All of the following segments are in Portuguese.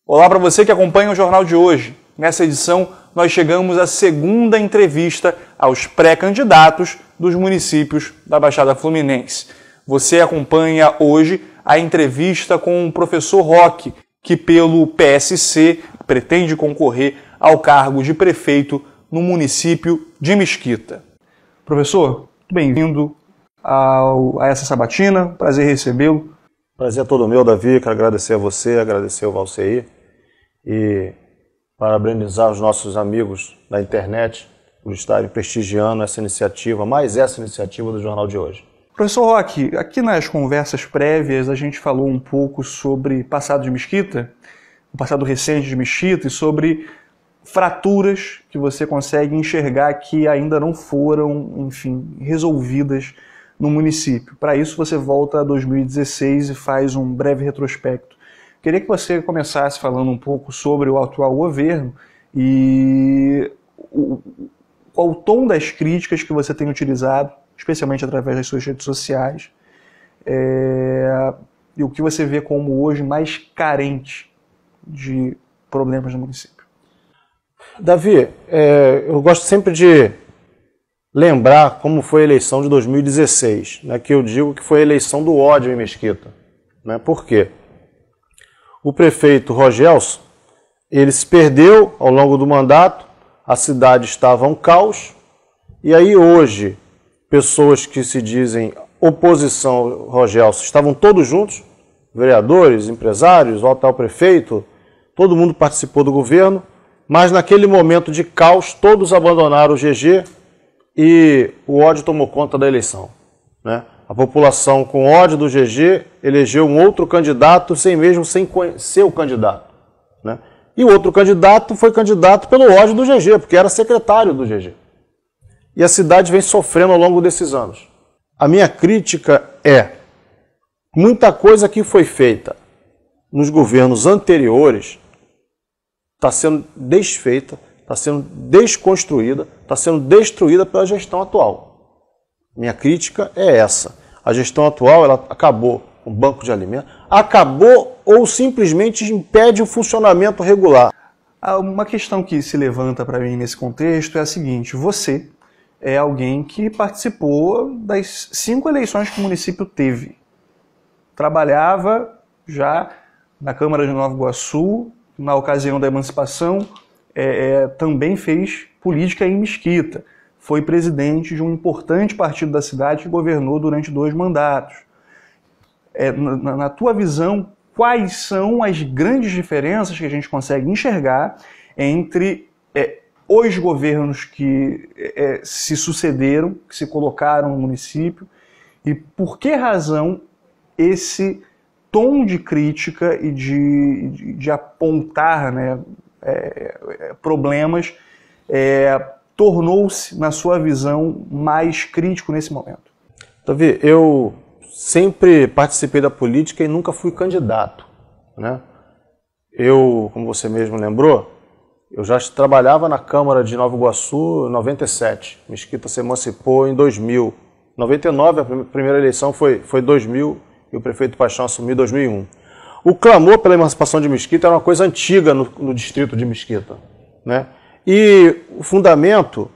Olá para você que acompanha o Jornal de hoje. Nessa edição, nós chegamos à segunda entrevista aos pré-candidatos dos municípios da Baixada Fluminense. Você acompanha hoje a entrevista com o professor Roque, que pelo PSC pretende concorrer ao cargo de prefeito no município de Mesquita. Professor, bem-vindo a essa sabatina, prazer recebê-lo. Prazer é todo meu, Davi, quero agradecer a você, agradecer ao Valceir e parabenizar os nossos amigos da internet por estarem prestigiando essa iniciativa, mais essa iniciativa do Jornal de hoje. Professor Roque, aqui nas conversas prévias a gente falou um pouco sobre passado de Mesquita, o passado recente de Mesquita e sobre fraturas que você consegue enxergar que ainda não foram, resolvidas no município. Para isso você volta a 2016 e faz um breve retrospecto. Queria que você começasse falando um pouco sobre o atual governo e qual o tom das críticas que você tem utilizado, especialmente através das suas redes sociais, e o que você vê como hoje mais carente de problemas no município. Davi, eu gosto sempre de lembrar como foi a eleição de 2016, né, que eu digo que foi a eleição do ódio em Mesquita. Né? Por quê? O prefeito Rogelson, ele se perdeu ao longo do mandato, a cidade estava um caos, e aí hoje, pessoas que se dizem oposição ao Rogelson estavam todos juntos, vereadores, empresários, o atual prefeito, todo mundo participou do governo, mas naquele momento de caos, todos abandonaram o GG, e o ódio tomou conta da eleição. Né? A população, com ódio do GG, elegeu um outro candidato sem ser o candidato. Né? E o outro candidato foi candidato pelo ódio do GG, porque era secretário do GG. E a cidade vem sofrendo ao longo desses anos. A minha crítica é: muita coisa que foi feita nos governos anteriores está sendo desfeita, está sendo desconstruída, está sendo destruída pela gestão atual. Minha crítica é essa. A gestão atual ela acabou com o banco de alimentos, acabou ou simplesmente impede o funcionamento regular. Uma questão que se levanta para mim nesse contexto é a seguinte: você é alguém que participou das 5 eleições que o município teve. Trabalhava já na Câmara de Nova Iguaçu, na ocasião da emancipação, também fez política em Mesquita. Foi presidente de um importante partido da cidade que governou durante 2 mandatos. Na tua visão, quais são as grandes diferenças que a gente consegue enxergar entre os governos que se sucederam, que se colocaram no município, e por que razão esse tom de crítica e de apontar, né, problemas tornou-se, na sua visão, mais crítico nesse momento? Davi, eu sempre participei da política e nunca fui candidato. Né? Eu, como você mesmo lembrou, eu já trabalhava na Câmara de Nova Iguaçu em 97. Mesquita se emancipou em 2000. Em 99, a primeira eleição foi 2000 e o prefeito Paixão assumiu em 2001. O clamor pela emancipação de Mesquita era uma coisa antiga no distrito de Mesquita. Né? E o fundamento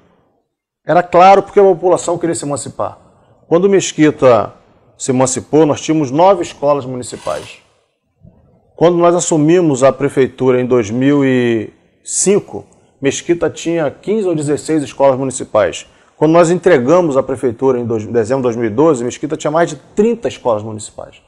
era claro porque a população queria se emancipar. Quando Mesquita se emancipou, nós tínhamos 9 escolas municipais. Quando nós assumimos a prefeitura em 2005, Mesquita tinha 15 ou 16 escolas municipais. Quando nós entregamos a prefeitura em dezembro de 2012, Mesquita tinha mais de 30 escolas municipais.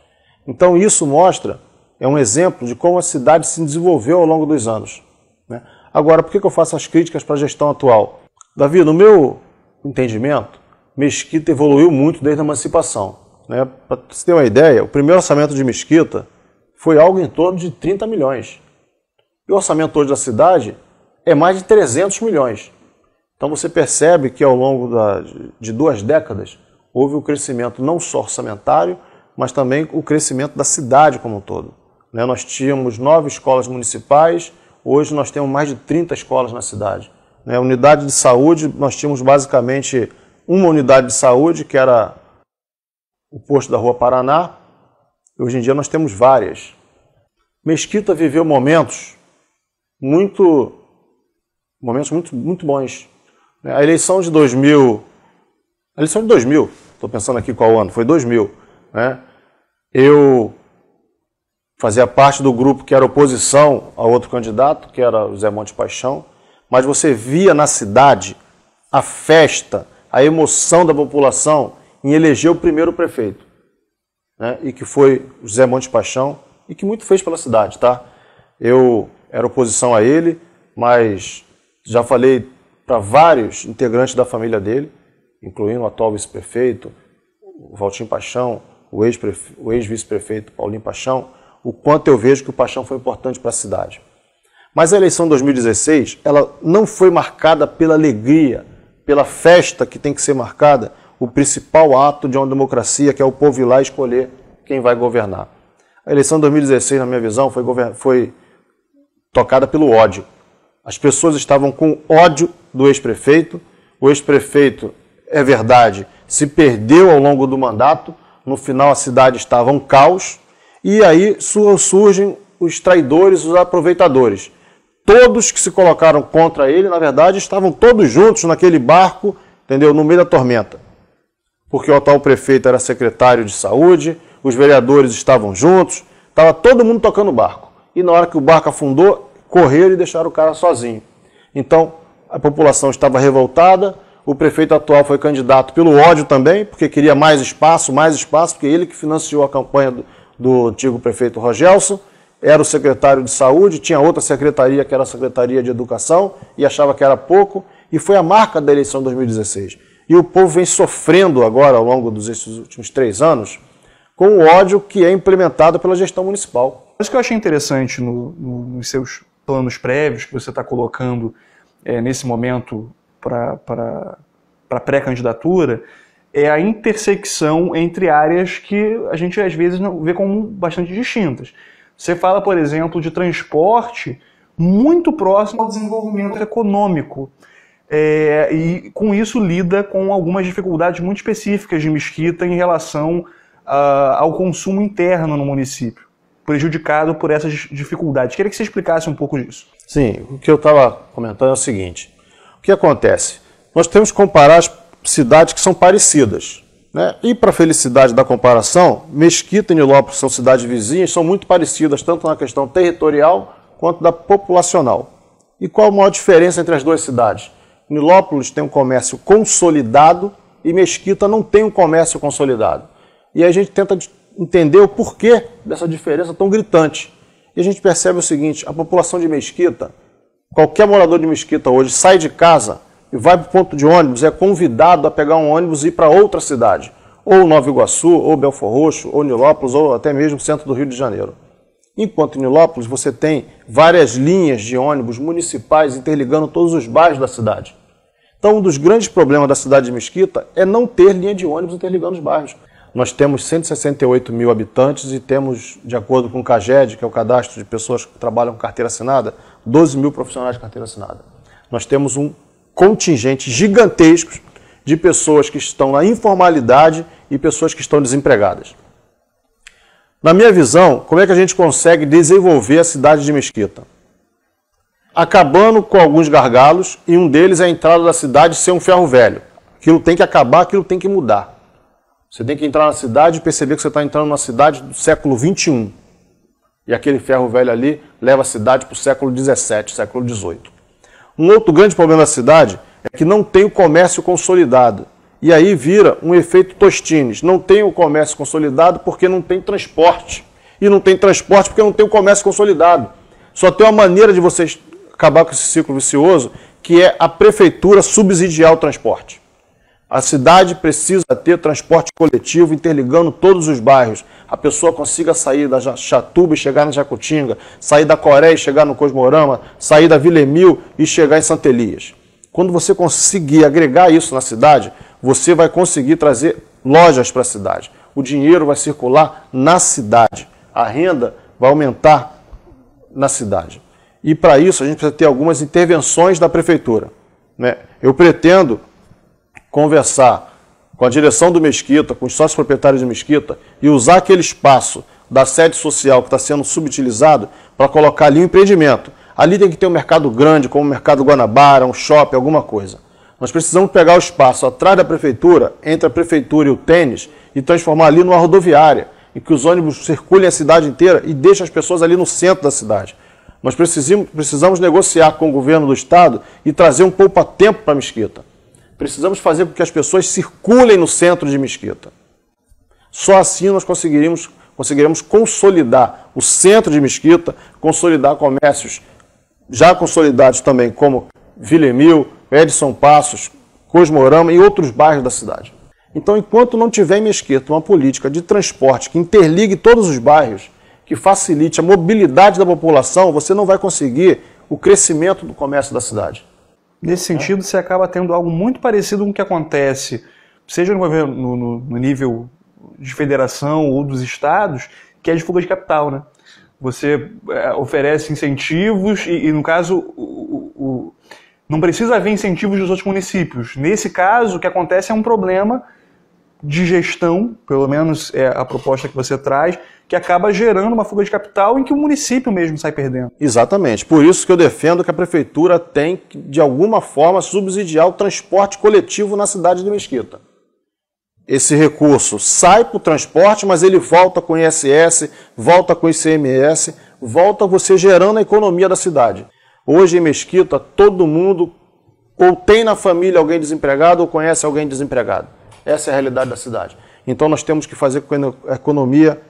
Então isso mostra, é um exemplo de como a cidade se desenvolveu ao longo dos anos. Né? Agora, por que eu faço as críticas para a gestão atual? Davi, no meu entendimento, Mesquita evoluiu muito desde a emancipação. Né? Para você ter uma ideia, o primeiro orçamento de Mesquita foi algo em torno de 30 milhões. E o orçamento hoje da cidade é mais de 300 milhões. Então você percebe que ao longo de 2 décadas houve o crescimento não só orçamentário, mas também o crescimento da cidade como um todo. Né? Nós tínhamos 9 escolas municipais, hoje nós temos mais de 30 escolas na cidade. Né? Unidade de saúde, nós tínhamos basicamente uma unidade de saúde, que era o posto da Rua Paraná, e hoje em dia nós temos várias. Mesquita viveu momentos muito bons. A eleição de 2000, estou pensando aqui qual ano, foi 2000, né? Eu fazia parte do grupo que era oposição a outro candidato, que era o Zé Monte Paixão, mas você via na cidade a festa, a emoção da população em eleger o primeiro prefeito, né? E que foi o Zé Monte Paixão, e que muito fez pela cidade, tá? Eu era oposição a ele, mas já falei para vários integrantes da família dele, incluindo o atual vice-prefeito, o Valtinho Paixão, o ex-vice-prefeito Paulinho Paixão, o quanto eu vejo que o Paixão foi importante para a cidade. Mas a eleição de 2016, ela não foi marcada pela alegria, pela festa que tem que ser marcada, o principal ato de uma democracia, que é o povo ir lá escolher quem vai governar. A eleição de 2016, na minha visão, foi tocada pelo ódio. As pessoas estavam com ódio do ex-prefeito. O ex-prefeito, é verdade, se perdeu ao longo do mandato. No final, a cidade estava um caos. E aí surgem os traidores, os aproveitadores. Todos que se colocaram contra ele, na verdade, estavam todos juntos naquele barco, entendeu? No meio da tormenta. Porque o atual prefeito era secretário de saúde, os vereadores estavam juntos, estava todo mundo tocando o barco. E na hora que o barco afundou, correram e deixaram o cara sozinho. Então, a população estava revoltada, o prefeito atual foi candidato pelo ódio também, porque queria mais espaço, porque ele que financiou a campanha do antigo prefeito Rogelson, era o secretário de saúde, tinha outra secretaria que era a Secretaria de Educação, e achava que era pouco, e foi a marca da eleição de 2016. E o povo vem sofrendo agora, ao longo desses últimos 3 anos, com o ódio que é implementado pela gestão municipal. Isso que eu achei interessante nos seus planos prévios, que você está colocando nesse momento para pré-candidatura, é a intersecção entre áreas que a gente às vezes não vê como bastante distintas. Você fala, por exemplo, de transporte muito próximo ao desenvolvimento econômico. E com isso lida com algumas dificuldades muito específicas de Mesquita em relação ao consumo interno no município, prejudicado por essas dificuldades. Queria que você explicasse um pouco disso. Sim, o que eu estava comentando é o seguinte. O que acontece? Nós temos que comparar as cidades que são parecidas, né? E para a felicidade da comparação, Mesquita e Nilópolis são cidades vizinhas, são muito parecidas, tanto na questão territorial quanto da populacional. E qual a maior diferença entre as duas cidades? Nilópolis tem um comércio consolidado e Mesquita não tem um comércio consolidado. E aí a gente tenta entender o porquê dessa diferença tão gritante. E a gente percebe o seguinte, a população de Mesquita, qualquer morador de Mesquita hoje sai de casa e vai para o ponto de ônibus, é convidado a pegar um ônibus e ir para outra cidade, ou Nova Iguaçu, ou Belford Roxo, ou Nilópolis, ou até mesmo o centro do Rio de Janeiro. Enquanto em Nilópolis você tem várias linhas de ônibus municipais interligando todos os bairros da cidade. Então um dos grandes problemas da cidade de Mesquita é não ter linha de ônibus interligando os bairros. Nós temos 168 mil habitantes e temos, de acordo com o CAGED, que é o cadastro de pessoas que trabalham com carteira assinada, 12 mil profissionais de carteira assinada. Nós temos um contingente gigantesco de pessoas que estão na informalidade e pessoas que estão desempregadas. Na minha visão, como é que a gente consegue desenvolver a cidade de Mesquita? Acabando com alguns gargalos, e um deles é a entrada da cidade ser um ferro velho. Aquilo tem que acabar, aquilo tem que mudar. Você tem que entrar na cidade e perceber que você está entrando numa cidade do século XXI. E aquele ferro velho ali leva a cidade para o século XVII, século XVIII. Um outro grande problema da cidade é que não tem o comércio consolidado. E aí vira um efeito Tostines. Não tem o comércio consolidado porque não tem transporte. E não tem transporte porque não tem o comércio consolidado. Só tem uma maneira de vocês acabar com esse ciclo vicioso, que é a prefeitura subsidiar o transporte. A cidade precisa ter transporte coletivo interligando todos os bairros. A pessoa consiga sair da Chatuba e chegar na Jacutinga, sair da Coreia e chegar no Cosmorama, sair da Vila Emil e chegar em Santa Elias. Quando você conseguir agregar isso na cidade, você vai conseguir trazer lojas para a cidade. O dinheiro vai circular na cidade. A renda vai aumentar na cidade. E para isso a gente precisa ter algumas intervenções da prefeitura, né? Eu pretendo conversar com a direção do Mesquita, com os sócios proprietários de Mesquita e usar aquele espaço da sede social que está sendo subutilizado para colocar ali um empreendimento. Ali tem que ter um mercado grande, como o Mercado Guanabara, um shopping, alguma coisa. Nós precisamos pegar o espaço atrás da prefeitura, entre a prefeitura e o tênis, e transformar ali numa rodoviária, em que os ônibus circulem a cidade inteira e deixem as pessoas ali no centro da cidade. Nós precisamos negociar com o governo do estado e trazer um poupa-tempo para Mesquita. Precisamos fazer com que as pessoas circulem no centro de Mesquita. Só assim nós conseguiremos consolidar o centro de Mesquita, consolidar comércios já consolidados também, como Vila Emil, Edson Passos, Cosmorama e outros bairros da cidade. Então, enquanto não tiver em Mesquita uma política de transporte que interligue todos os bairros, que facilite a mobilidade da população, você não vai conseguir o crescimento do comércio da cidade. Nesse sentido, você acaba tendo algo muito parecido com o que acontece, seja no nível de federação ou dos estados, que é de fuga de capital, né? Você oferece incentivos e no caso, não precisa haver incentivos dos outros municípios. Nesse caso, o que acontece é um problema de gestão, pelo menos é a proposta que você traz, que acaba gerando uma fuga de capital em que o município mesmo sai perdendo. Exatamente. Por isso que eu defendo que a prefeitura tem que, de alguma forma, subsidiar o transporte coletivo na cidade de Mesquita. Esse recurso sai para o transporte, mas ele volta com ISS, volta com ICMS, volta você gerando a economia da cidade. Hoje em Mesquita, todo mundo ou tem na família alguém desempregado ou conhece alguém desempregado. Essa é a realidade da cidade. Então nós temos que fazer com que a economia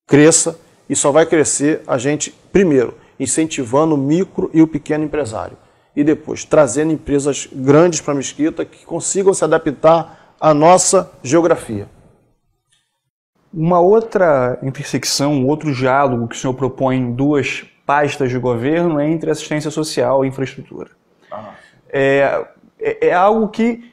cresça e só vai crescer a gente, primeiro, incentivando o micro e o pequeno empresário. E depois, trazendo empresas grandes para Mesquita que consigam se adaptar à nossa geografia. Uma outra intersecção, um outro diálogo que o senhor propõe em duas pastas de governo é entre assistência social e infraestrutura. É algo que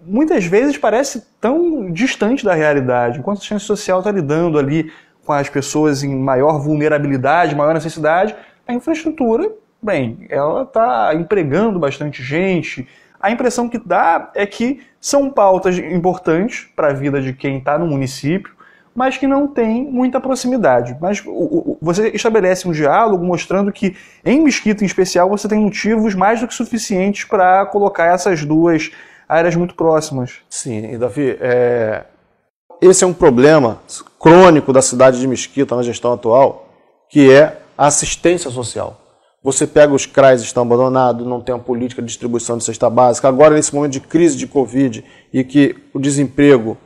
muitas vezes parece tão distante da realidade. Enquanto a assistência social está lidando ali com as pessoas em maior vulnerabilidade, maior necessidade, a infraestrutura, bem, ela está empregando bastante gente. A impressão que dá é que são pautas importantes para a vida de quem está no município, mas que não tem muita proximidade. Mas você estabelece um diálogo mostrando que, em Mesquita em especial, você tem motivos mais do que suficientes para colocar essas duas áreas muito próximas. Sim, e Davi, esse é um problema crônico da cidade de Mesquita na gestão atual, que é a assistência social. Você pega os CRAs que estão abandonados, não tem uma política de distribuição de cesta básica. Agora, nesse momento de crise de Covid e que o desemprego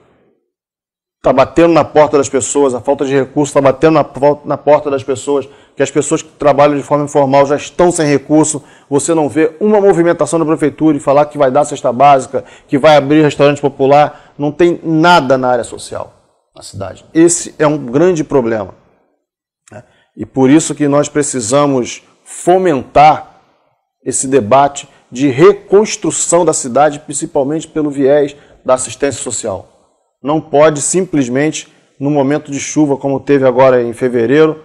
está batendo na porta das pessoas, a falta de recursos está batendo na porta das pessoas, que as pessoas que trabalham de forma informal já estão sem recurso, você não vê uma movimentação da prefeitura e falar que vai dar cesta básica, que vai abrir restaurante popular, não tem nada na área social na cidade. Esse é um grande problema. E por isso que nós precisamos fomentar esse debate de reconstrução da cidade, principalmente pelo viés da assistência social. Não pode simplesmente, no momento de chuva, como teve agora em fevereiro,